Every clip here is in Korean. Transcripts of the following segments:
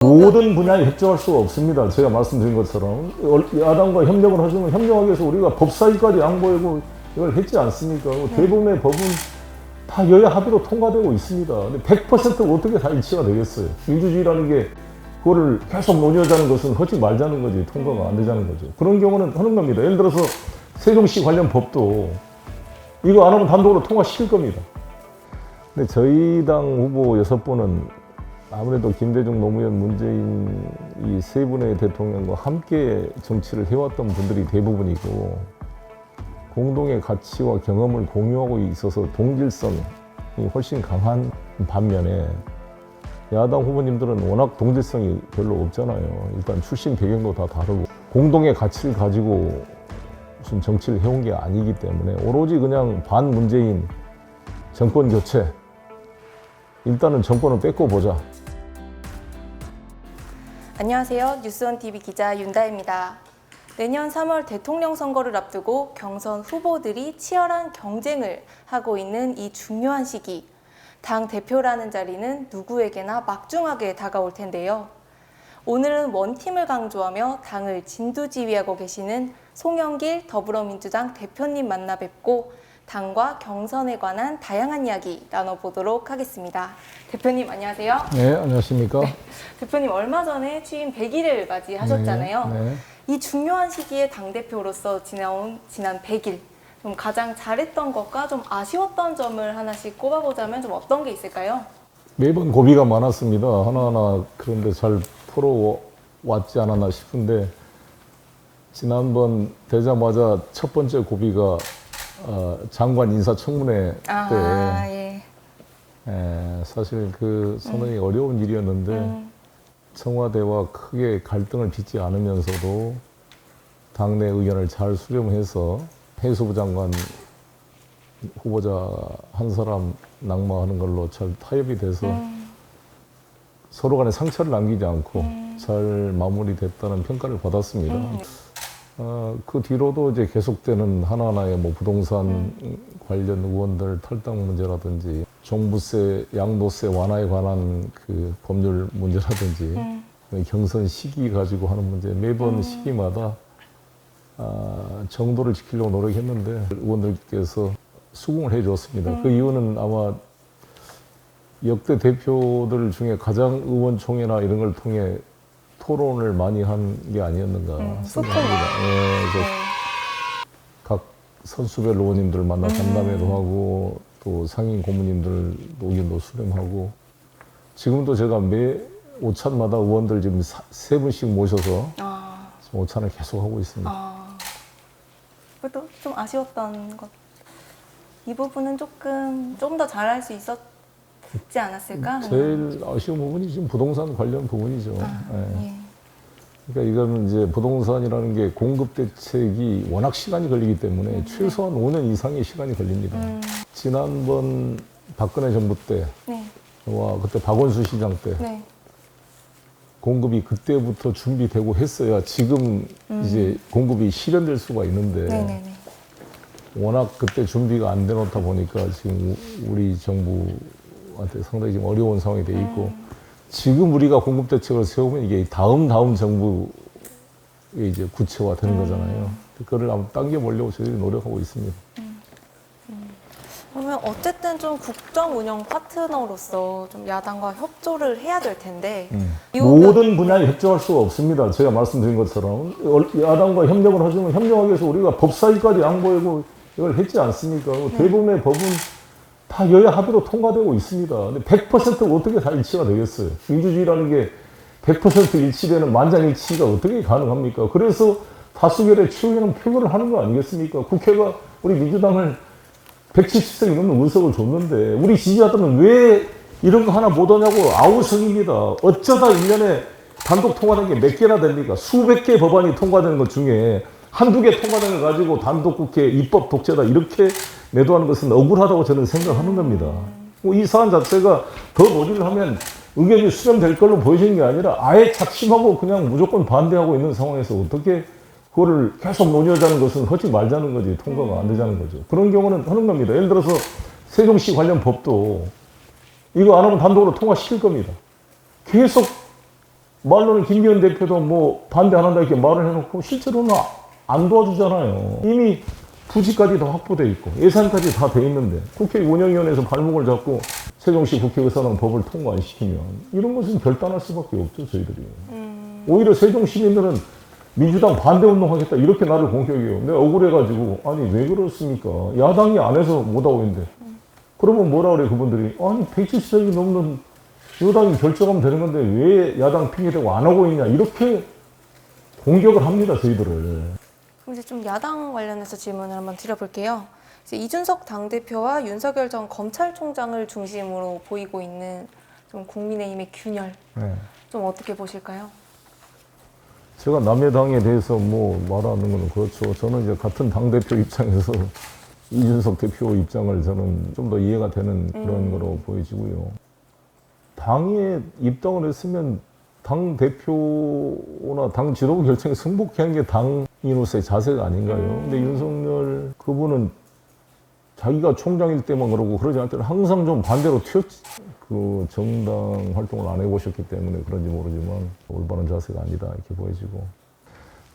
모든 분야에 협조할 수가 없습니다. 제가 말씀드린 것처럼 야당과 협력을 하시면 협력하기 위해서 우리가 법사위까지 양보하고 이걸 했지 않습니까? 대부분의 법은 다 여야 합의로 통과되고 있습니다. 근데 100% 어떻게 다 일치가 되겠어요? 민주주의라는 게 그거를 계속 논의하자는 것은 하지 말자는 거지, 통과가 안 되자는 거죠. 그런 경우는 하는 겁니다. 예를 들어서 세종시 관련 법도 이거 안 하면 단독으로 통과시킬 겁니다. 근데 저희 당 후보 6분은 아무래도 김대중, 노무현, 문재인 이 세 분의 대통령과 함께 정치를 해왔던 분들이 대부분이고 공동의 가치와 경험을 공유하고 있어서 동질성이 훨씬 강한 반면에 야당 후보님들은 워낙 동질성이 별로 없잖아요. 일단 출신 배경도 다 다르고 공동의 가치를 가지고 무슨 정치를 해온 게 아니기 때문에 오로지 그냥 반문재인 정권 교체, 일단은 정권을 뺏고 보자. 안녕하세요. 뉴스원TV 기자 윤다혜입니다. 내년 3월 대통령 선거를 앞두고 경선 후보들이 치열한 경쟁을 하고 있는 이 중요한 시기, 당 대표라는 자리는 누구에게나 막중하게 다가올 텐데요. 오늘은 원팀을 강조하며 당을 진두지휘하고 계시는 송영길 더불어민주당 대표님 만나 뵙고 당과 경선에 관한 다양한 이야기 나눠보도록 하겠습니다. 대표님 안녕하세요. 네, 안녕하십니까. 대표님 얼마 전에 취임 100일을 맞이하셨잖아요. 네. 이 중요한 시기에 당대표로서 지난 100일 좀 가장 잘했던 것과 좀 아쉬웠던 점을 하나씩 꼽아보자면 좀 어떤 게 있을까요? 매번 고비가 많았습니다. 하나하나 그런데 잘 풀어왔지 않았나 싶은데 지난번 되자마자 첫 번째 고비가 장관 인사청문회 때 사실 그 상당히 어려운 일이었는데 청와대와 크게 갈등을 빚지 않으면서도 당내 의견을 잘 수렴해서 해수부 장관 후보자 한 사람 낙마하는 걸로 잘 타협이 돼서 서로 간에 상처를 남기지 않고 잘 마무리됐다는 평가를 받았습니다. 그 뒤로도 이제 계속되는 하나하나의 뭐 부동산 관련 의원들 탈당 문제라든지 종부세, 양도세 완화에 관한 그 법률 문제라든지 경선 시기 가지고 하는 문제 매번 시기마다 정도를 지키려고 노력했는데 의원들께서 수긍을 해줬습니다. 그 이유는 아마 역대 대표들 중에 가장 의원총회나 이런 걸 통해 토론을 많이 한 게 아니었는가 생각합니다. 그래서 각 선수별 의원님들 만나 간담회도 하고 또 상임 고문님들 의견도 수렴하고 지금도 제가 매 오찬마다 의원들 지금 세 분씩 모셔서 지금 오찬을 계속 하고 있습니다. 그래도 좀 아쉬웠던 것. 이 부분은 좀 더 잘할 수 있었지 않았을까? 제일 아쉬운 부분이 지금 부동산 관련 부분이죠. 그러니까 이거는 이제 부동산이라는 게 공급 대책이 워낙 시간이 걸리기 때문에 최소한 5년 이상의 시간이 걸립니다. 지난번 박근혜 정부 때와 그때 박원순 시장 때 공급이 그때부터 준비되고 했어야 지금 이제 공급이 실현될 수가 있는데 워낙 그때 준비가 안 돼 놓다 보니까 지금 우리 정부한테 상당히 지금 어려운 상황이 돼 있고 지금 우리가 공급 대책을 세우면 이게 다음 정부에 이제 구체화되는 거잖아요. 그거를 한번 당겨보려고 저희들이 노력하고 있습니다. 그러면 어쨌든 좀 국정 운영 파트너로서 좀 야당과 협조를 해야 될 텐데 모든 분야에 협조할 수가 없습니다. 제가 말씀드린 것처럼 야당과 협력을 하시면 협력하기 위해서 우리가 법사위까지 양보하고 이걸 했지 않습니까? 대부분의 법은 다 여야 합의로 통과되고 있습니다. 근데 100% 어떻게 다 일치가 되겠어요? 민주주의라는 게 100% 일치되는 만장일치가 어떻게 가능합니까? 그래서 다수결의 최후에는 표결을 하는 거 아니겠습니까? 국회가 우리 민주당을 170석이 넘는 의석을 줬는데 우리 지지자들은 왜 이런 거 하나 못하냐고 아우성입니다. 어쩌다 1년에 단독 통과된 게 몇 개나 됩니까? 수백 개 법안이 통과되는 것 중에 한두 개 통과된 걸 가지고 단독 국회 입법 독재다 이렇게 매도하는 것은 억울하다고 저는 생각하는 겁니다. 이 사안 자체가 더 논의를 하면 의견이 수렴될 걸로 보여지는 게 아니라 아예 작심하고 그냥 무조건 반대하고 있는 상황에서 어떻게 그거를 계속 논의하자는 것은 하지 말자는 거지 통과가 안 되자는 거죠. 그런 경우는 하는 겁니다. 예를 들어서 세종시 관련 법도 이거 안 하면 단독으로 통과시킬 겁니다. 계속 말로는 김기현 대표도 뭐 반대 안 한다 이렇게 말을 해놓고 실제로는 안 도와주잖아요. 이미 부지까지 다 확보돼 있고 예산까지 다 돼 있는데 국회 운영위원회에서 발목을 잡고 세종시 국회의사당 법을 통과 안 시키면 이런 것은 결단할 수밖에 없죠, 저희들이. 오히려 세종 시민들은 민주당 반대 운동하겠다 이렇게 나를 공격해요. 내가 억울해가지고 아니 왜 그렇습니까? 야당이 안 해서 못하고 있는데 그러면 뭐라 그래 그분들이 아니 170석이 넘는 여당이 결정하면 되는 건데 왜 야당 핑계대고 안 하고 있냐 이렇게 공격을 합니다, 저희들을. 그럼 이제 좀 야당 관련해서 질문을 한번 드려볼게요. 이제 이준석 당대표와 윤석열 전 검찰총장을 중심으로 보이고 있는 좀 국민의힘의 균열, 네. 좀 어떻게 보실까요? 제가 남의 당에 대해서 뭐 말하는 건 그렇죠. 저는 이제 같은 당대표 입장에서 이준석 대표 입장을 저는 좀 더 이해가 되는 그런 거로 보여지고요. 당에 입당을 했으면 당 대표나 당 지도부 결정에 승복해야 하는 게 당인으로서의 자세가 아닌가요? 근데 윤석열 그분은 자기가 총장일 때만 그러고 그러지 않을 때는 항상 좀 반대로 튀었지. 그 정당 활동을 안 해보셨기 때문에 그런지 모르지만 올바른 자세가 아니다 이렇게 보여지고.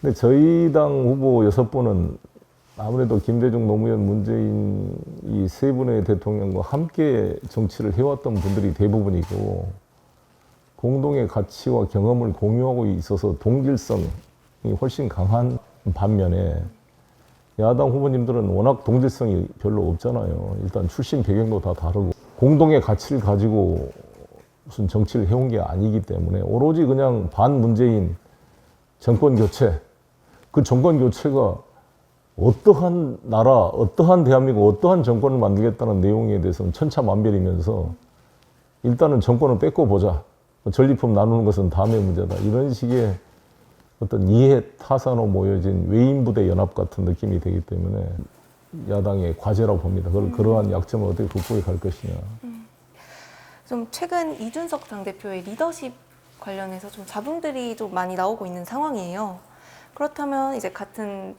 근데 저희 당 후보 6분은 아무래도 김대중, 노무현, 문재인 이 세 분의 대통령과 함께 정치를 해왔던 분들이 대부분이고 공동의 가치와 경험을 공유하고 있어서 동질성이 훨씬 강한 반면에 야당 후보님들은 워낙 동질성이 별로 없잖아요. 일단 출신 배경도 다 다르고 공동의 가치를 가지고 무슨 정치를 해온 게 아니기 때문에 오로지 그냥 반문재인 정권 교체, 그 정권 교체가 어떠한 나라, 어떠한 대한민국, 어떠한 정권을 만들겠다는 내용에 대해서는 천차만별이면서 일단은 정권을 뺏고 보자. 전리품 나누는 것은 다음의 문제다. 이런 식의 어떤 이해 타산으로 모여진 외인부대 연합 같은 느낌이 되기 때문에 야당의 과제라고 봅니다. 그러한 약점을 어떻게 극복해 갈 것이냐. 좀 최근 이준석 당대표의 리더십 관련해서 좀 잡음들이 좀 많이 나오고 있는 상황이에요. 그렇다면 이제 같은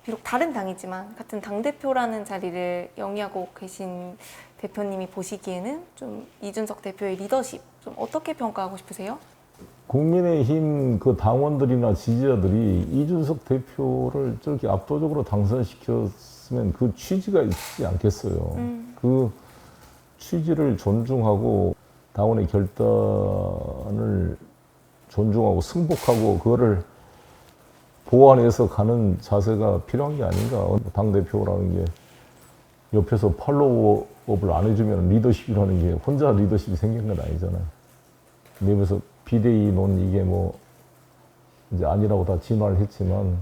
비록 다른 당이지만 같은 당대표라는 자리를 영위하고 계신 대표님이 보시기에는 좀 이준석 대표의 리더십 좀 어떻게 평가하고 싶으세요? 국민의힘 그 당원들이나 지지자들이 이준석 대표를 저렇게 압도적으로 당선시켰으면 그 취지가 있지 않겠어요. 그 취지를 존중하고 당원의 결단을 존중하고 승복하고 그거를 보완해서 가는 자세가 필요한 게 아닌가. 당대표라는 게 옆에서 팔로우업을 안 해주면 리더십이라는 게 혼자 리더십이 생긴 건 아니잖아요. 내부에서 비대위 논 이게 뭐 이제 아니라고 다 진화를 했지만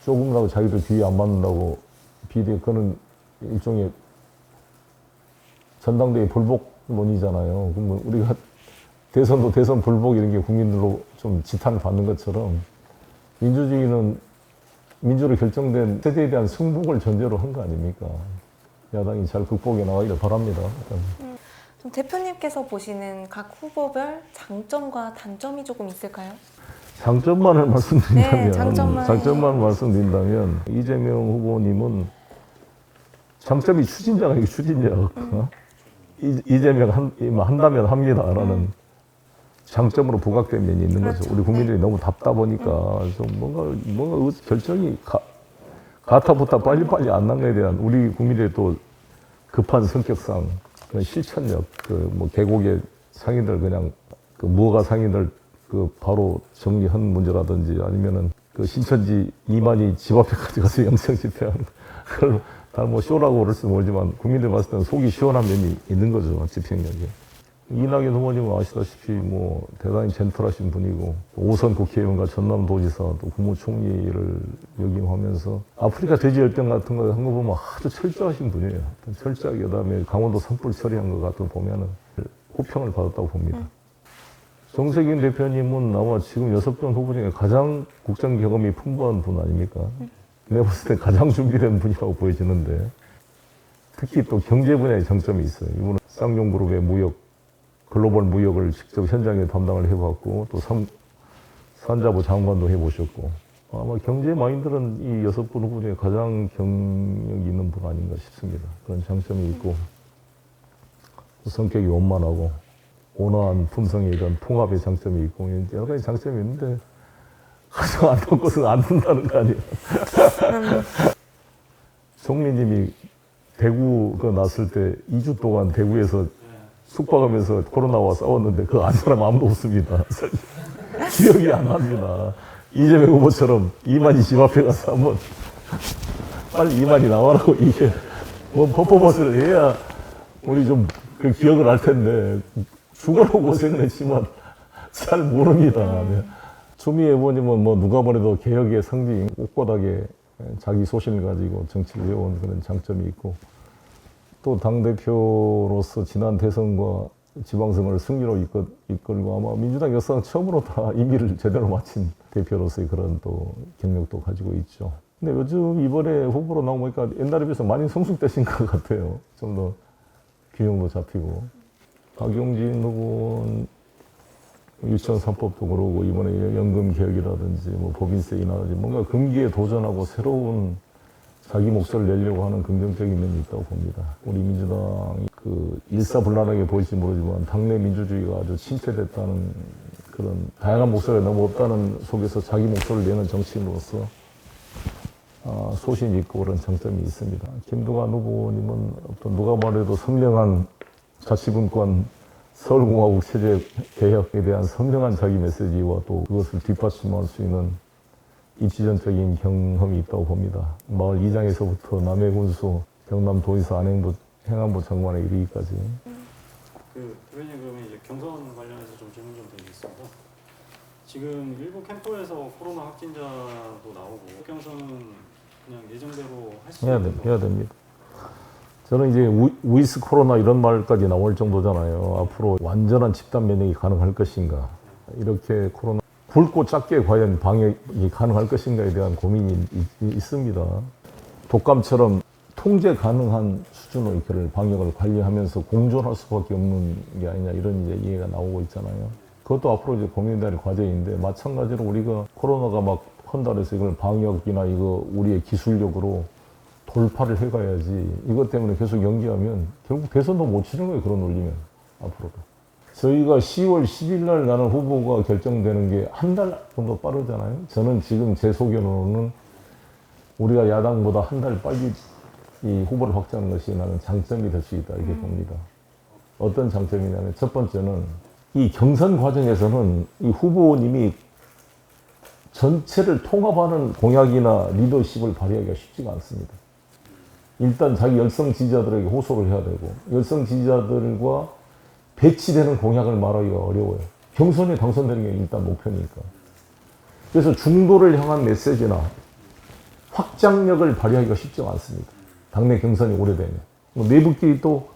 조금이라도 자기들 귀에 안 맞는다고 비대위 그거는 일종의 전당대회 불복론이잖아요. 그러면 우리가 대선도 대선 불복 이런 게 국민들로 좀 지탄을 받는 것처럼 민주주의는 민주로 결정된 세대에 대한 승복을 전제로 한 거 아닙니까? 야당이 잘 극복해 나가기를 바랍니다. 좀 대표님께서 보시는 각 후보별 장점과 단점이 조금 있을까요? 장점만을 말씀드린다면, 네, 장점만 말씀드린다면 이재명 후보님은 장점이 추진자가 이게 추진력. 이재명 한다면 합니다라는 장점으로 부각된 면이 있는 그렇죠. 거죠. 우리 국민들이 너무 답다 보니까 좀 뭔가 결정이 가타부타 빨리빨리 안 난 거에 대한 우리 국민들의 또 급한 성격상 그런 실천력, 뭐 계곡의 상인들 그냥 그 무허가 상인들 그 바로 정리한 문제라든지 아니면은 그 신천지 이만희 집 앞에까지 가서 영상 집회하는 그걸 다 뭐 쇼라고 그럴 수는 모르지만 국민들 봤을 때는 속이 시원한 면이 있는 거죠, 집행력이. 이낙연 후보님은 아시다시피 뭐 대단히 젠틀하신 분이고 5선 국회의원과 전남도지사 또 국무총리를 역임하면서 아프리카 돼지열병 같은 거 한 거 보면 아주 철저하신 분이에요. 철저하게 그다음에 강원도 산불 처리한 것 같은 거 보면은 호평을 받았다고 봅니다. 정세균 대표님은 아마 지금 6번 후보 중에 가장 국정 경험이 풍부한 분 아닙니까? 내가 봤을 때 가장 준비된 분이라고 보여지는데 특히 또 경제 분야의 장점이 있어요. 이분은 쌍용그룹의 무역, 글로벌 무역을 직접 현장에 담당을 해봤고 또 산자부 장관도 해보셨고 아마 경제 마인드는 이 6분 후보 중에 가장 경력이 있는 분 아닌가 싶습니다. 그런 장점이 있고 성격이 원만하고 온화한 품성에 이런 통합의 장점이 있고 여러 가지 장점이 있는데 가장 안 좋은 것은 안 된다는 거 아니에요. 총리님이 대구 그 났을 때 2주 동안 대구에서 숙박하면서 코로나와 싸웠는데 그거 안 사람 아무도 없습니다. 기억이 안 납니다. 이재명 후보처럼 이만희 집 앞에 가서 한번 빨리 이만희 나와라고 이게 뭐 퍼포먼스를 해야 우리 좀 그 기억을 할 텐데 죽어도 고생했지만 잘 모릅니다. 네. 추미애 의원님은 뭐 누가 보내도 개혁의 상징 꼿꼿하게 자기 소신을 가지고 정치를 해온 그런 장점이 있고 또 당대표로서 지난 대선과 지방선거를 승리로 이끌고 아마 민주당 역사상 처음으로 다 임기를 제대로 마친 대표로서의 그런 또 경력도 가지고 있죠. 근데 요즘 이번에 후보로 나오니까 옛날에 비해서 많이 성숙되신 것 같아요. 좀 더 균형도 잡히고. 박용진 후보는 유치원 3법도 그러고 이번에 연금 개혁이라든지 뭐 법인세 인하라든지 뭔가 금기에 도전하고 새로운 자기 몫을 내려고 하는 긍정적인 면이 있다고 봅니다. 우리 민주당이 그 일사불란하게 보일지 모르지만 당내 민주주의가 아주 침체됐다는 그런 다양한 목소리가 너무 없다는 속에서 자기 목소리를 내는 정치인으로서 소신 있고 그런 장점이 있습니다. 김두관 후보님은 어떤 누가 말해도 선명한 자치분권 서울공화국 체제 개혁에 대한 선명한 자기 메시지와 또 그것을 뒷받침할 수 있는 입지전적인 경험이 있다고 봅니다. 마을 이장에서부터 남해군수, 경남도의사, 안행부, 행안부 장관에 이르기까지. 대변인 그러면 이제 경선 관련해서 좀 질문 좀 드리겠습니다. 지금 일부 캠프에서 코로나 확진자도 나오고 경선은 그냥 예정대로 할 수 있는 해야 됩니다. 저는 이제 위스 코로나 이런 말까지 나올 정도잖아요. 앞으로 완전한 집단 면역이 가능할 것인가. 이렇게 코로나 굵고 작게 과연 방역이 가능할 것인가에 대한 고민이 있습니다. 독감처럼 통제 가능한 수준으로 이렇게 방역을 관리하면서 공존할 수밖에 없는 게 아니냐 이런 이제 얘기가 나오고 있잖아요. 그것도 앞으로 이제 고민될 과제인데 마찬가지로 우리가 코로나가 막 헌달해서 이걸 방역이나 이거 우리의 기술력으로 돌파를 해가야지 이것 때문에 계속 연기하면 결국 대선도 못 치는 거예요. 그런 논리면 앞으로도. 저희가 10월 10일 날 나는 후보가 결정되는 게 한 달 정도 빠르잖아요. 저는 지금 제 소견으로는 우리가 야당보다 한 달 빨리 이 후보를 확정하는 것이 나는 장점이 될 수 있다 이렇게 봅니다. 어떤 장점이냐면 첫 번째는 이 경선 과정에서는 이 후보님이 전체를 통합하는 공약이나 리더십을 발휘하기가 쉽지가 않습니다. 일단 자기 열성 지지자들에게 호소를 해야 되고 열성 지지자들과 배치되는 공약을 말하기가 어려워요. 경선에 당선되는 게 일단 목표니까. 그래서 중도를 향한 메시지나 확장력을 발휘하기가 쉽지가 않습니다. 당내 경선이 오래되면. 뭐 내부끼리 또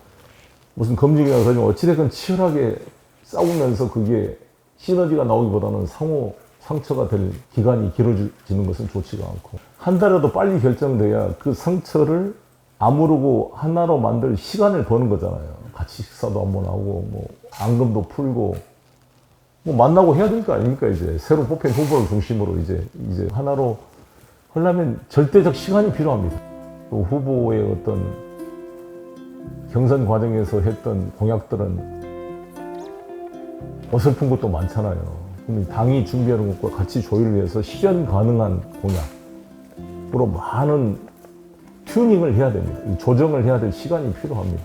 무슨 검증이나 그러면 어찌됐건 치열하게 싸우면서 그게 시너지가 나오기보다는 상호 상처가 될 기간이 길어지는 것은 좋지가 않고 한 달이라도 빨리 결정돼야 그 상처를 아무르고 하나로 만들 시간을 버는 거잖아요. 같이 식사도 한번 하고 뭐 앙금도 풀고 뭐 만나고 해야 될 거 아닙니까 이제 새로 뽑힌 후보를 중심으로 이제 하나로 하려면 절대적 시간이 필요합니다. 또 후보의 어떤 경선 과정에서 했던 공약들은 어설픈 것도 많잖아요. 그럼 당이 준비하는 것과 같이 조율을 해서 실현 가능한 공약으로 많은 튜닝을 해야 됩니다. 조정을 해야 될 시간이 필요합니다.